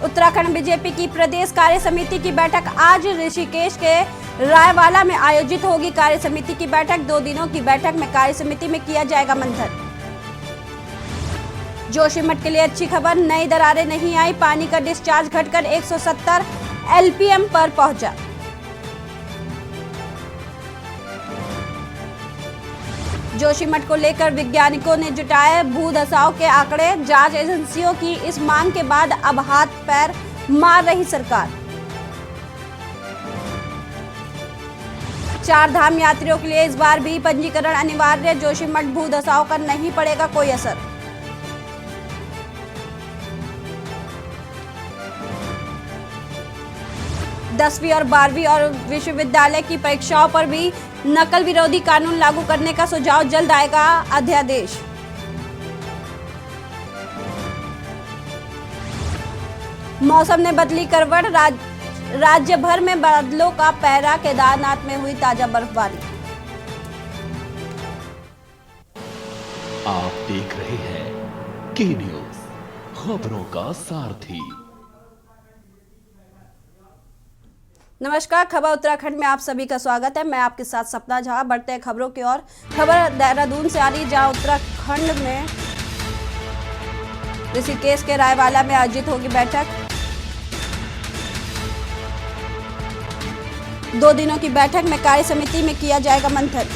Uttarakhand BJP की प्रदेश कार्य समिति की बैठक आज ऋषिकेश के रायवाला में आयोजित होगी। कार्य समिति की बैठक 2 दिनों की बैठक में कार्य समिति में किया जाएगा मंथन। जोशीमठ के लिए अच्छी खबर, नई दरारें नहीं आई, पानी का डिस्चार्ज घटकर 170 एलपीएम पर पहुंचा। जोशीमठ को लेकर वैज्ञानिकों ने जुटाए भूधसाव के आंकड़े, जांच एजेंसियों की इस मांग के बाद अब हाथ पैर मार रही सरकार। 4 धाम यात्रियों के लिए इस बार भी पंजीकरण अनिवार्य, जोशीमठ भूधसाव का नहीं पड़ेगा कोई असर। दसवीं और 12वीं और विश्वविद्यालय की परीक्षाओं पर भी नकल विरोधी कानून लागू करने का सुझाव, जल्द आएगा अध्यादेश। मौसम ने बदली करवट, राज्य भर में बादलों का पहरा, केदारनाथ में हुई ताजा बर्फबारी। आप देख रहे हैं के न्यूज, खबरों का सारथी। नमस्कार, खबर उत्तराखंड में आप सभी का स्वागत है। मैं आपके साथ सपना झा। बढ़ते हैं खबरों की ओर। खबर देहरादून से आ रही, जहां उत्तराखंड में ऋषिकेश के रायवाला में आयोजित होगी बैठक। 2 दिनों की बैठक में कार्य समिति में किया जाएगा मंथन।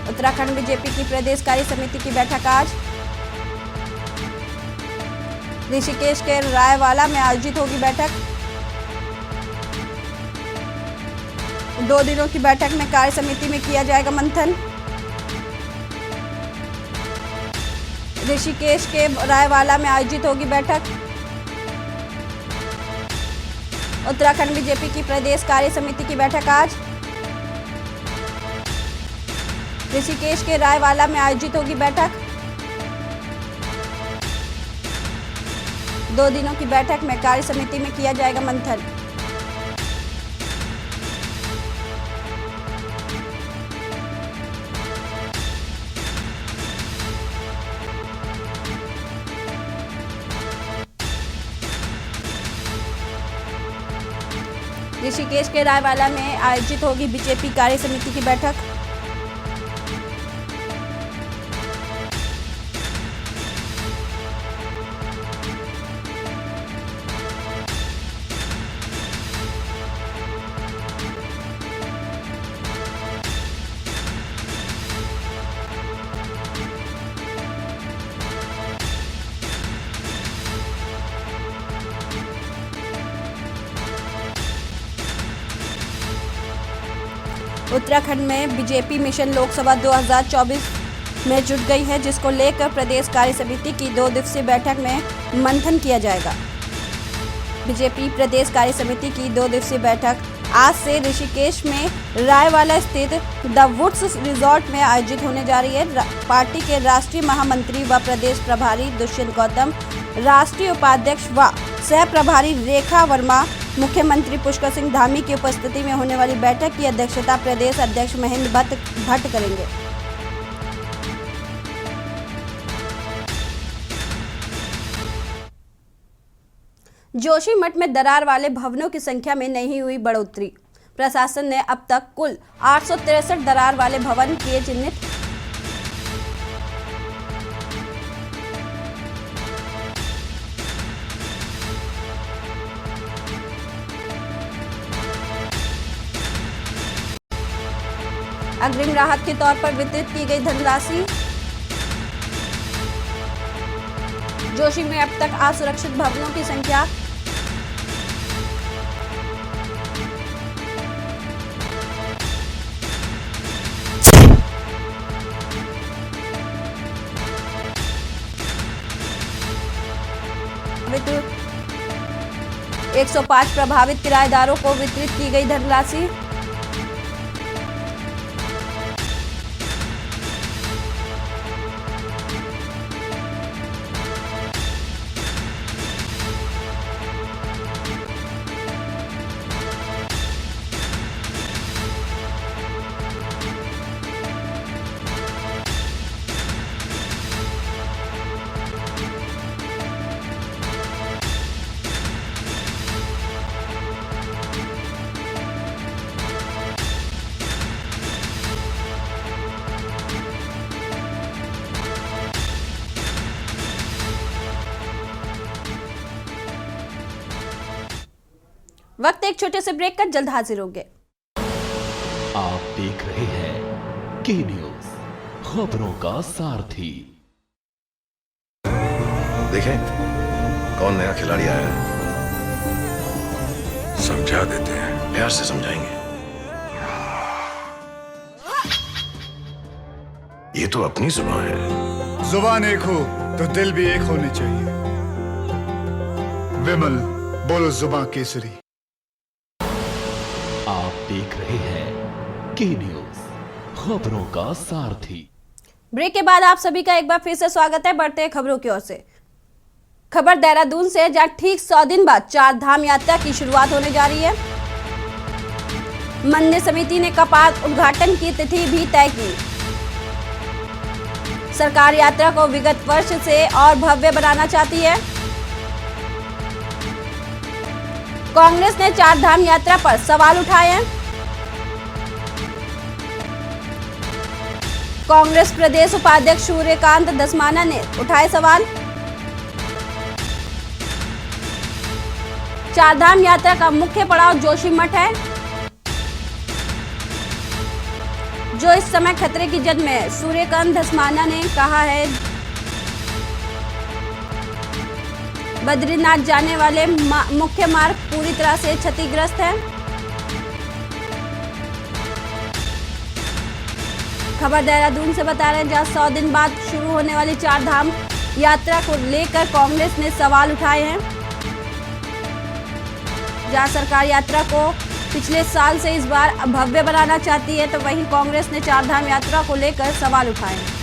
उत्तराखंड बीजेपी की प्रदेश कार्य समिति की बैठक आज ऋषिकेश के रायवाला में आयोजित होगी बैठक। 2 दिनों की बैठक में कार्य समिति में किया जाएगा मंथन। ऋषिकेश के रायवाला में आयोजित होगी बैठक। उत्तराखंड बीजेपी की प्रदेश कार्य समिति की बैठक आज ऋषिकेश के रायवाला में आयोजित होगी बैठक। 2 दिनों की बैठक में कार्य समिति में किया जाएगा मंथन। ऋषिकेश के रायवाला में आयोजित होगी बीजेपी कार्य समिति की बैठक। उत्तराखंड में बीजेपी मिशन लोकसभा 2024 में जुट गई है, जिसको लेकर प्रदेश कार्य समिति की 2 दिवसीय बैठक में मंथन किया जाएगा। बीजेपी प्रदेश कार्य समिति की 2 दिवसीय बैठक आज से ऋषिकेश में रायवाला स्थित द वुड्स रिजॉर्ट में आयोजित होने जा रही है। पार्टी के राष्ट्रीय महामंत्री व प्रदेश प्रभारी दुष्यंत गौतम, राष्ट्रीय उपाध्यक्ष व सह प्रभारी रेखा वर्मा, मुख्यमंत्री पुष्कर सिंह धामी की उपस्थिति में होने वाली बैठक की अध्यक्षता प्रदेश अध्यक्ष महेंद्र भट्ट करेंगे। जोशीमठ में दरार वाले भवनों की संख्या में नहीं हुई बढ़ोतरी। प्रशासन ने अब तक कुल 863 दरार वाले भवन किए चिन्हित। अग्रिम राहत के तौर पर वितरित की गई धनराशि। जोशी में अब तक असुरक्षित भवनों की संख्या तो 105 प्रभावित किराएदारों को वितरित की गई धनराशि। वक्त एक छोटे से ब्रेक का, जल्द हाजिर होंगे। आप देख रहे हैं के न्यूज, खबरों का सारथी। देखें कौन नया खिलाड़ी आया है। समझा देते हैं, प्यार से समझाएंगे। ये तो अपनी जुबान है। जुबान एक हो तो दिल भी एक होने चाहिए। विमल, बोलो जुबान केसरी। आप देख रहे हैं के न्यूज, खबरों का सारथी। ब्रेक के बाद आप सभी का एक बार फिर से स्वागत है। बढ़ते हैं खबरों की ओर से। खबर देहरादून से, जहां ठीक 100 दिन बाद 4 धाम यात्रा की शुरुआत होने जा रही है। मंदिर समिति ने कपाट उद्घाटन की तिथि भी तय की। सरकार यात्रा को विगत वर्ष से और भव्य बनाना चाहती है। कांग्रेस ने 4 धाम यात्रा पर सवाल उठाए हैं। कांग्रेस प्रदेश उपाध्यक्ष सूर्यकांत धस्माना ने उठाए सवाल। 4 धाम यात्रा का मुख्य पड़ाव जोशीमठ है, जो इस समय खतरे की जद में है। सूर्यकांत धस्माना ने कहा है, बद्रीनाथ जाने वाले मुख्य मार्ग पूरी तरह से क्षतिग्रस्त है। खबर देहरादून से बता रहे हैं, जहां 100 दिन बाद शुरू होने वाली 4 धाम यात्रा को लेकर कांग्रेस ने सवाल उठाए हैं। जहां सरकार यात्रा को पिछले साल से इस बार भव्य बनाना चाहती है, तो वहीं कांग्रेस ने 4 धाम यात्रा को लेकर सवाल उठाए हैं।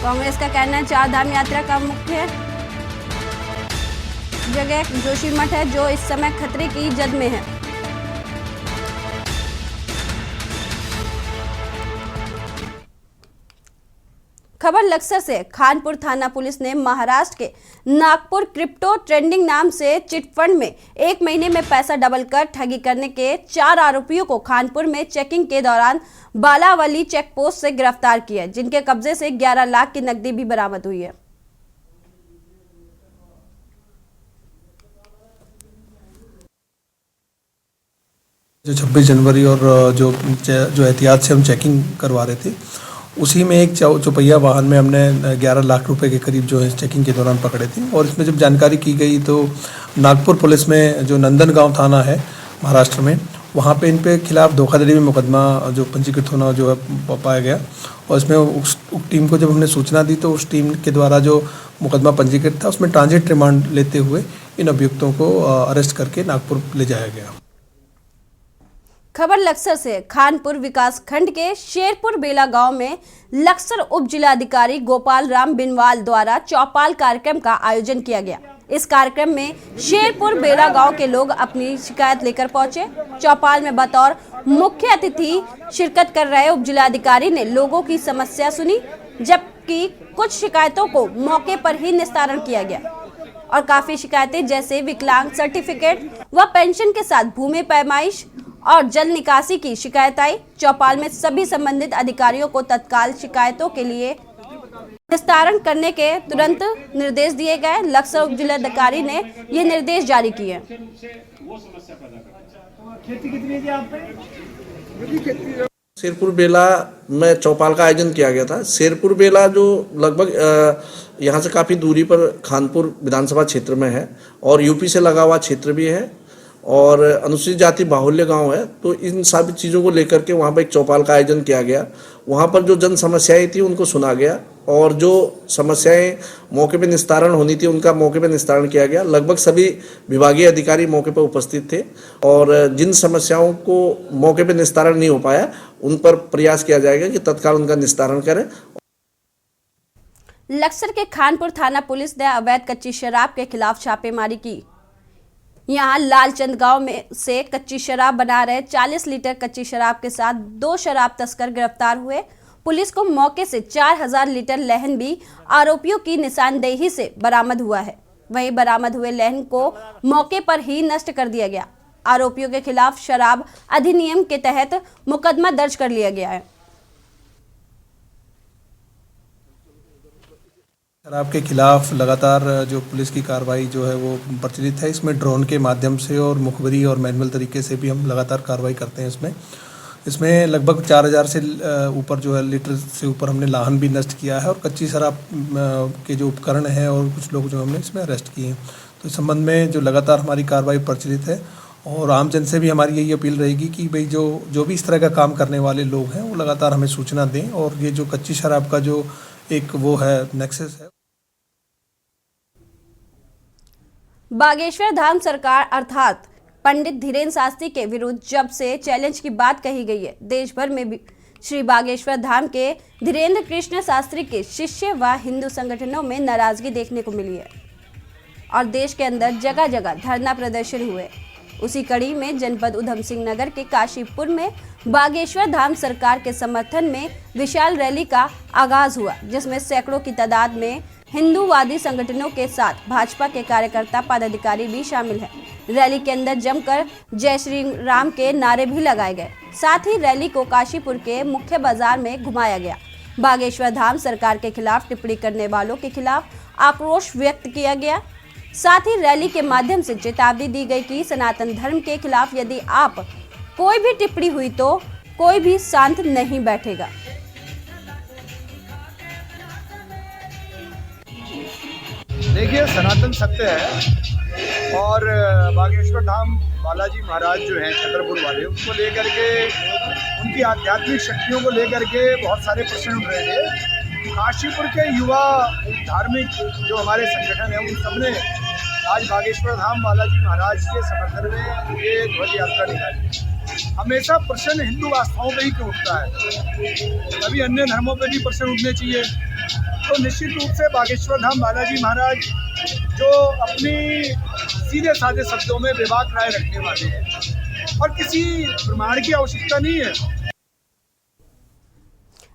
कांग्रेस का कहना है, 4 धाम यात्रा का मुख्य जगह जोशीमठ है, जो इस समय खतरे की जद में है। खबर लक्सर से, खानपुर थाना पुलिस ने महाराष्ट्र के नागपुर क्रिप्टो ट्रेडिंग नाम से चिटफंड में 1 महीने में पैसा डबल कर ठगी करने के 4 आरोपियों को खानपुर में चेकिंग के दौरान बालावली चेक पोस्ट से गिरफ्तार किया, जिनके कब्जे से 11 लाख की नकदी भी बरामद हुई है। जो 26 जनवरी और जो एहतियात से हम चेकिंग करवा रहे थे, उसी में एक चौपहिया वाहन में हमने 11 लाख रुपए के करीब जो है चेकिंग के दौरान पकड़े थे। और इसमें जब जानकारी की गई तो नागपुर पुलिस में जो नंदनगांव थाना है महाराष्ट्र में, वहाँ पे इन पे खिलाफ धोखाधड़ी में मुकदमा जो पंजीकृत होना जो है पाया गया। और इसमें उस टीम को जब हमने सूचना दी तो उस टीम के द्वारा जो मुकदमा पंजीकृत था उसमें ट्रांजिट रिमांड लेते हुए इन अभियुक्तों को अरेस्ट करके नागपुर ले जाया गया। खबर लक्सर से, खानपुर विकास खंड के शेरपुर बेला गांव में लक्सर उप जिलाधिकारी गोपाल राम बिनवाल द्वारा चौपाल कार्यक्रम का आयोजन किया गया। इस कार्यक्रम में शेरपुर बेला गांव के लोग अपनी शिकायत लेकर पहुंचे। चौपाल में बतौर मुख्य अतिथि शिरकत कर रहे उप जिलाधिकारी ने लोगों की समस्या सुनी, जबकि कुछ शिकायतों को मौके पर ही निस्तारण किया गया और काफी शिकायतें जैसे विकलांग सर्टिफिकेट व पेंशन के साथ भूमि पैमाइश और जल निकासी की शिकायत आई। चौपाल में सभी संबंधित अधिकारियों को तत्काल शिकायतों के लिए निस्तारण करने के तुरंत निर्देश दिए गए। लक्सर उप जिलाधिकारी ने ये निर्देश जारी किए। शेरपुर बेला में चौपाल का आयोजन किया गया था। शेरपुर बेला जो लगभग यहाँ से काफ़ी दूरी पर खानपुर विधानसभा क्षेत्र में है और यूपी से लगा हुआ क्षेत्र भी है और अनुसूचित जाति बाहुल्य गांव है। तो इन सभी चीज़ों को लेकर के वहाँ पर एक चौपाल का आयोजन किया गया। वहाँ पर जो जन समस्याएं थी उनको सुना गया और जो समस्याएं मौके पे निस्तारण होनी थी उनका मौके पे निस्तारण किया गया। लगभग सभी विभागीय अधिकारी मौके पर उपस्थित थे और जिन समस्याओं को मौके पे निस्तारण नहीं हो पाया उन पर प्रयास किया जाएगा कि तत्काल उनका निस्तारण करें। लक्सर के खानपुर थाना पुलिस ने अवैध कच्ची शराब के खिलाफ छापेमारी की। यहां लालचंद गांव में से कच्ची शराब बना रहे 40 लीटर कच्ची शराब के साथ 2 शराब तस्कर गिरफ्तार हुए। पुलिस को मौके से 4000 लीटर लहन भी आरोपियों की निशानदेही से बरामद हुआ है। वहीं बरामद हुए लहन को मौके पर ही नष्ट कर दिया गया। आरोपियों के खिलाफ शराब अधिनियम के तहत मुकदमा दर्ज कर लिया गया है। शराब के खिलाफ लगातार जो पुलिस की कार्रवाई जो है वो प्रचलित है। इसमें ड्रोन के माध्यम से और मुखबरी और मैनुअल तरीके से भी हम लगातार कार्रवाई करते हैं। इसमें लगभग 4000 से ऊपर जो है लीटर से ऊपर हमने लाहन भी नष्ट किया है और कच्ची शराब के जो उपकरण हैं और कुछ लोग जो हमने इसमें अरेस्ट किए हैं। तो इस संबंध में जो लगातार हमारी कार्रवाई प्रचलित है और आम जन से भी हमारी यही अपील रहेगी कि भाई जो भी इस तरह का काम करने वाले लोग हैं वो लगातार हमें सूचना दें और ये जो कच्ची शराब का जो एक वो है नेक्सस है। बागेश्वर धाम सरकार अर्थात पंडित धीरेन्द्र शास्त्री के विरुद्ध जब से चैलेंज की बात कही गई है, देश भर में भी श्री बागेश्वर धाम के धीरेन्द्र कृष्ण शास्त्री के शिष्य व हिंदू संगठनों में नाराजगी देखने को मिली है और देश के अंदर जगह जगह धरना प्रदर्शन हुए। उसी कड़ी में जनपद उधम सिंह नगर के काशीपुर में बागेश्वर धाम सरकार के समर्थन में विशाल रैली का आगाज हुआ, जिसमें सैकड़ों की तादाद में हिंदूवादी संगठनों के साथ भाजपा के कार्यकर्ता पदाधिकारी भी शामिल हैं। रैली के अंदर जमकर जय श्री राम के नारे भी लगाए गए। साथ ही रैली को काशीपुर के मुख्य बाजार में घुमाया गया। बागेश्वर धाम सरकार के खिलाफ टिप्पणी करने वालों के खिलाफ आक्रोश व्यक्त किया गया। साथ ही रैली के माध्यम से चेतावनी दी गई कि सनातन धर्म के खिलाफ यदि आप कोई भी टिप्पणी हुई तो कोई भी शांत नहीं बैठेगा। देखिए, सनातन सत्य है और बागेश्वर धाम बालाजी महाराज जो हैं छतरपुर वाले, उनको लेकर के उनकी आध्यात्मिक शक्तियों को लेकर के बहुत सारे प्रश्न उठ रहे थे। काशीपुर के युवा धार्मिक जो हमारे संगठन है उन सबने आज बागेश्वर धाम बालाजी महाराज के समर्थन में ये ध्वज यात्रा निकाली। हमेशा प्रश्न हिंदू आस्थाओं पे ही क्यों उठता है, कभी अन्य धर्मों पे भी प्रश्न उठने चाहिए। तो निश्चित रूप से बागेश्वर धाम बालाजी महाराज जो अपनी सीधे साधे शब्दों में बेबाक राय रखने वाले हैं और किसी प्रमाण की आवश्यकता नहीं है।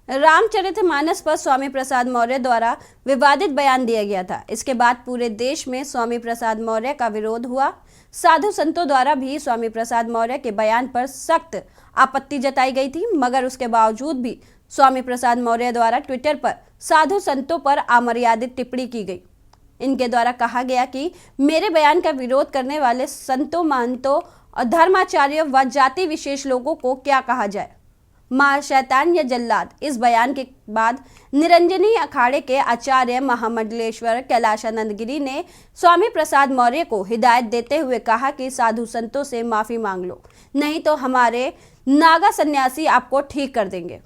रामचरितमानस पर स्वामी प्रसाद मौर्य द्वारा विवादित बयान दिया गया था। इसके बाद पूरे देश में स्वामी प्रसाद मौर्य का विरोध हुआ। साधु संतों द्वारा भी स्वामी प्रसाद मौर्य के बयान पर सख्त आपत्ति जताई गई थी, मगर उसके बावजूद भी स्वामी प्रसाद मौर्य द्वारा ट्विटर पर साधु संतों पर अमर्यादित टिप्पणी की गई। इनके द्वारा कहा गया कि मेरे बयान का विरोध करने वाले संतों, महंतों और धर्माचार्यों व जाति विशेष लोगों को क्या कहा जाए, मां शैतान या जल्लाद। इस बयान के बाद निरंजनी अखाड़े के आचार्य महामंडलेश्वर कैलाशानंद गिरी ने स्वामी प्रसाद मौर्य को हिदायत देते हुए कहा कि साधु संतों से माफी मांग लो, नहीं तो हमारे नागा सन्यासी आपको ठीक कर देंगे।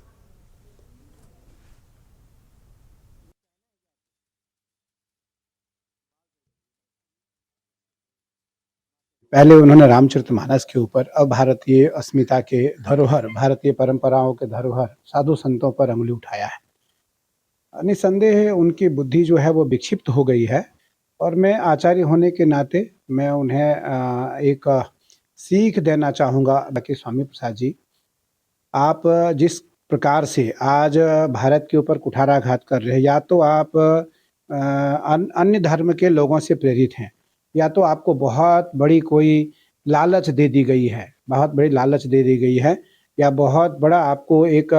पहले उन्होंने रामचरितमानस के ऊपर, अब भारतीय अस्मिता के धरोहर, भारतीय परंपराओं के धरोहर साधु संतों पर अंगुली उठाया है। निसंदेह उनकी बुद्धि जो है वो विक्षिप्त हो गई है और मैं आचार्य होने के नाते मैं उन्हें एक सीख देना चाहूँगा कि स्वामी प्रसाद जी, आप जिस प्रकार से आज भारत के ऊपर कुठाराघात कर रहे हैं, या तो आप अन्य धर्म के लोगों से प्रेरित हैं, या तो आपको बहुत बड़ी कोई लालच दे दी गई है, बहुत बड़ी लालच दे दी गई है, या बहुत बड़ा आपको एक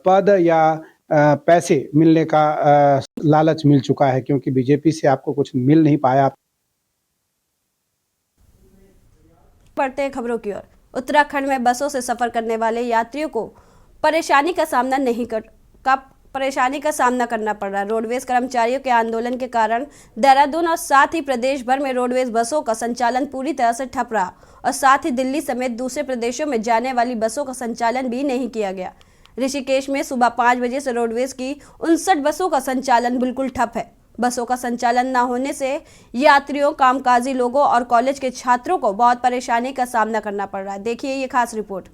पद या पैसे मिलने का लालच मिल चुका है, क्योंकि बीजेपी से आपको कुछ मिल नहीं पाया। बढ़ते हैं खबरों की ओर। उत्तराखंड में बसों से सफर करने वाले यात्रियों को परेशानी का सामना करना पड़ रहा है। रोडवेज कर्मचारियों के आंदोलन के कारण देहरादून और साथ ही प्रदेश भर में रोडवेज बसों का संचालन पूरी तरह से ठप रहा और साथ ही दिल्ली समेत दूसरे प्रदेशों में जाने वाली बसों का संचालन भी नहीं किया गया। ऋषिकेश में सुबह 5 बजे से रोडवेज की 59 बसों का संचालन बिल्कुल ठप है। बसों का संचालन न होने से यात्रियों, कामकाजी लोगों और कॉलेज के छात्रों को बहुत परेशानी का सामना करना पड़ रहा है। देखिए ये खास रिपोर्ट।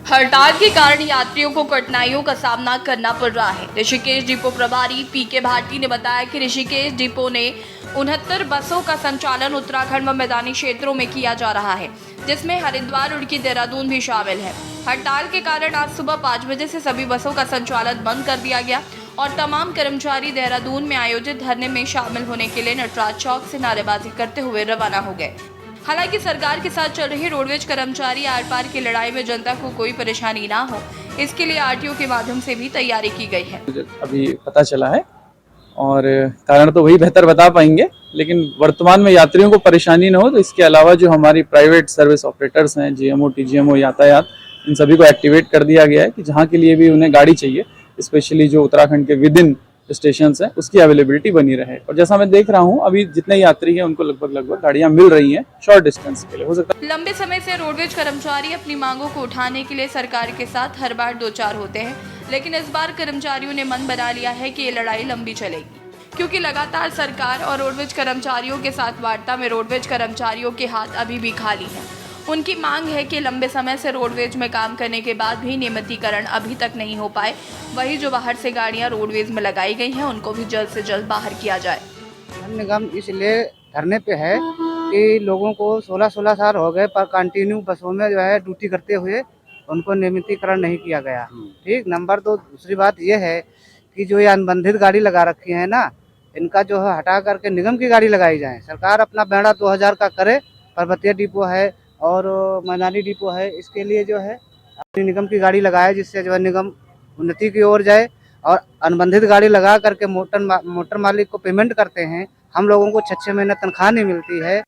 हड़ताल के कारण यात्रियों को कठिनाइयों का सामना करना पड़ रहा है। ऋषिकेश डिपो प्रभारी पीके भाटी ने बताया कि ऋषिकेश डिपो ने 69 बसों का संचालन उत्तराखंड व मैदानी क्षेत्रों में किया जा रहा है, जिसमें हरिद्वार, रुड़की, देहरादून भी शामिल है। हड़ताल के कारण आज सुबह 5 बजे से सभी बसों का संचालन बंद कर दिया गया और तमाम कर्मचारी देहरादून में आयोजित धरने में शामिल होने के लिए नटराज चौक से नारेबाजी करते हुए रवाना हो गए। हालांकि सरकार के साथ चल रही रोडवेज कर्मचारी आर पार की लड़ाई में जनता को कोई परेशानी ना हो, इसके लिए आरटीओ के माध्यम से भी तैयारी की गई है। अभी पता चला है और कारण तो वही बेहतर बता पाएंगे, लेकिन वर्तमान में यात्रियों को परेशानी न हो तो इसके अलावा जो हमारी प्राइवेट सर्विस ऑपरेटर्स हैं, जीएमओ, टीजीएमओ, यातायात, इन सभी को एक्टिवेट कर दिया गया है कि जहाँ के लिए भी उन्हें गाड़ी चाहिए, स्पेशली जो उत्तराखंड के विद इन स्टेशन है, उसकी अवेलेबिलिटी बनी रहे। और जैसा मैं देख रहा हूँ अभी जितने यात्री हैं उनको लगभग गाड़ियाँ मिल रही हैं शॉर्ट डिस्टेंस के लिए। हो सकता है लंबे समय से रोडवेज कर्मचारी अपनी मांगों को उठाने के लिए सरकार के साथ हर बार दो चार होते हैं, लेकिन इस बार कर्मचारियों ने मन बना लिया है कि ये लड़ाई लंबी चलेगी, क्योंकि लगातार सरकार और रोडवेज कर्मचारियों के साथ वार्ता में रोडवेज कर्मचारियों के हाथ अभी भी खाली हैं। उनकी मांग है कि लंबे समय से रोडवेज में काम करने के बाद भी नियमितीकरण अभी तक नहीं हो पाए, वही जो बाहर से गाड़ियां रोडवेज में लगाई गई हैं उनको भी जल्द से जल्द बाहर किया जाए। निगम इसलिए धरने पे है कि लोगों को 16 साल हो गए पर कंटिन्यू बसों में जो है ड्यूटी करते हुए उनको नियमितीकरण नहीं किया गया। ठीक, नंबर 2 दूसरी बात ये है कि जो ये अनुबंधित गाड़ी लगा रखी है ना, इनका जो है हटा करके निगम की गाड़ी लगाई जाए। सरकार अपना बेड़ा 2000 का करे, पर्वतीय डिपो है और मैदानी डिपो है, इसके लिए जो है अपनी निगम की गाड़ी लगाए, जिससे जो है निगम उन्नति की ओर जाए। और अनुबंधित गाड़ी लगा करके मोटर मालिक को पेमेंट करते हैं, हम लोगों को 6 महीने तनख्वाह नहीं मिलती है।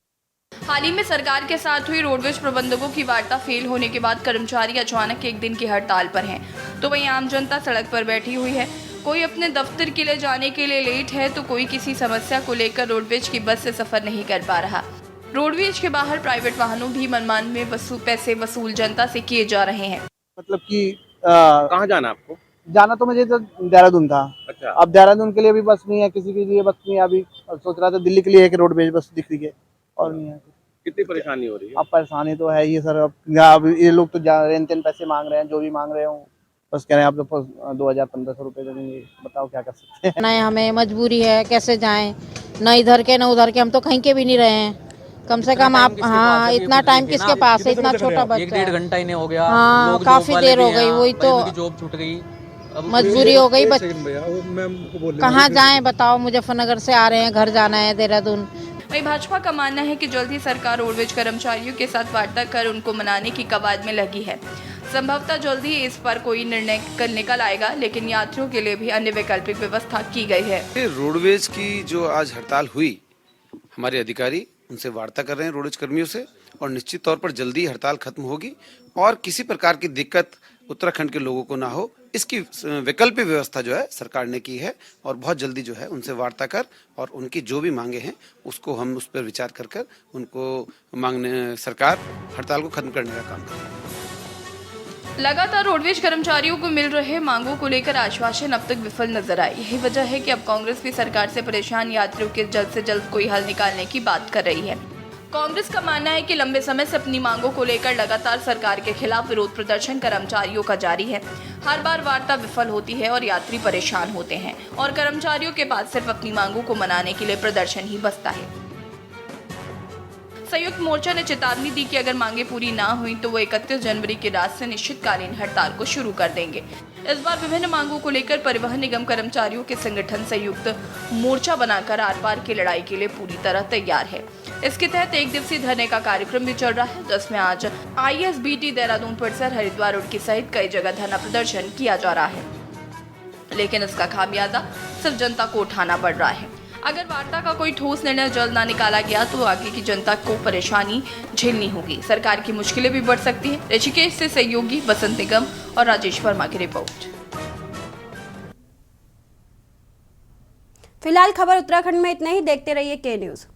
हाल ही में सरकार के साथ हुई रोडवेज प्रबंधकों की वार्ता फेल होने के बाद कर्मचारी अचानक एक दिन की हड़ताल पर हैं, तो वहीं आम जनता सड़क पर बैठी हुई है। कोई अपने दफ्तर के लिए जाने के लिए लेट है तो कोई किसी समस्या को लेकर रोडवेज की बस से सफर नहीं कर पा रहा। रोडवेज के बाहर प्राइवेट वाहनों भी मनमान में पैसे वसूल जनता से किए जा रहे हैं। मतलब कि कहाँ जाना आपको? जाना तो मुझे तो देहरादून था। अच्छा। अब देहरादून के लिए भी बस नहीं है, किसी के लिए बस नहीं है। अभी सोच रहा था दिल्ली के लिए एक रोडवेज बस दिख रही है और नहीं है। कितनी परेशानी हो रही है? अब परेशानी तो है ही सर। अब ये लोग तो रेन तेन पैसे मांग रहे हैं, जो भी मांग रहे हो बस कह रहे हैं आप तो 2000-1500 रुपये देंगे। बताओ क्या कर सकते हैं। नहीं, हमें मजबूरी है, कैसे जाएं, न इधर के न उधर के, हम तो कहीं के भी नहीं रहे हैं। कम से कम आप हाँ इतना टाइम किसके पास है, इतना छोटा बच्चा, 1-1.5 घंटा ही हो गया। हाँ काफी देर हो गई, वही तो जॉब छूट गई, मजबूरी हो गई। कहाँ जाएं बताओ, मुजफ्फरनगर से आ रहे हैं, घर जाना है देहरादून। वहीं भाजपा का मानना है कि जल्द ही सरकार रोडवेज कर्मचारियों के साथ वार्ता कर उनको मनाने की कवायद में लगी है। संभवतः जल्द ही इस पर कोई निर्णय निकल आएगा, लेकिन यात्रियों के लिए भी अन्य वैकल्पिक व्यवस्था की गई है। रोडवेज की जो आज हड़ताल हुई, हमारे अधिकारी उनसे वार्ता कर रहे हैं रोडवेज कर्मियों से, और निश्चित तौर पर जल्दी हड़ताल खत्म होगी और किसी प्रकार की दिक्कत उत्तराखंड के लोगों को ना हो, इसकी वैकल्पिक व्यवस्था जो है सरकार ने की है। और बहुत जल्दी जो है उनसे वार्ता कर और उनकी जो भी मांगे हैं उसको हम उस पर विचार कर उनको मांगने सरकार हड़ताल को खत्म करने का काम करेगी। लगातार रोडवेज कर्मचारियों को मिल रहे मांगों को लेकर आश्वासन अब तक विफल नजर आई। यही वजह है कि अब कांग्रेस भी सरकार से परेशान यात्रियों के जल्द से जल्द कोई हल निकालने की बात कर रही है। कांग्रेस का मानना है कि लंबे समय से अपनी मांगों को लेकर लगातार सरकार के खिलाफ विरोध प्रदर्शन कर्मचारियों का जारी है। हर बार वार्ता विफल होती है और यात्री परेशान होते हैं और कर्मचारियों के पास सिर्फ अपनी मांगों को मनाने के लिए प्रदर्शन ही बचता है। संयुक्त मोर्चा ने चेतावनी दी कि अगर मांगे पूरी ना हुई तो वो 31 जनवरी की रात से निश्चितकालीन हड़ताल को शुरू कर देंगे। इस बार विभिन्न मांगों को लेकर परिवहन निगम कर्मचारियों के संगठन संयुक्त मोर्चा बनाकर आर पार की लड़ाई के लिए पूरी तरह तैयार है। इसके तहत 1 दिवसीय धरने का कार्यक्रम भी चल रहा है, जिसमें आज ISBT देहरादून, परिसर, हरिद्वार, रुड़की सहित कई जगह धरना प्रदर्शन किया जा रहा है, लेकिन इसका खामियाजा सिर्फ जनता को उठाना पड़ रहा है। अगर वार्ता का कोई ठोस निर्णय जल्द ना निकाला गया तो आगे की जनता को परेशानी झेलनी होगी, सरकार की मुश्किलें भी बढ़ सकती है। ऋषिकेश से सहयोगी बसंत निगम और राजेश वर्मा की रिपोर्ट। फिलहाल खबर उत्तराखंड में इतना ही। देखते रहिए के न्यूज़।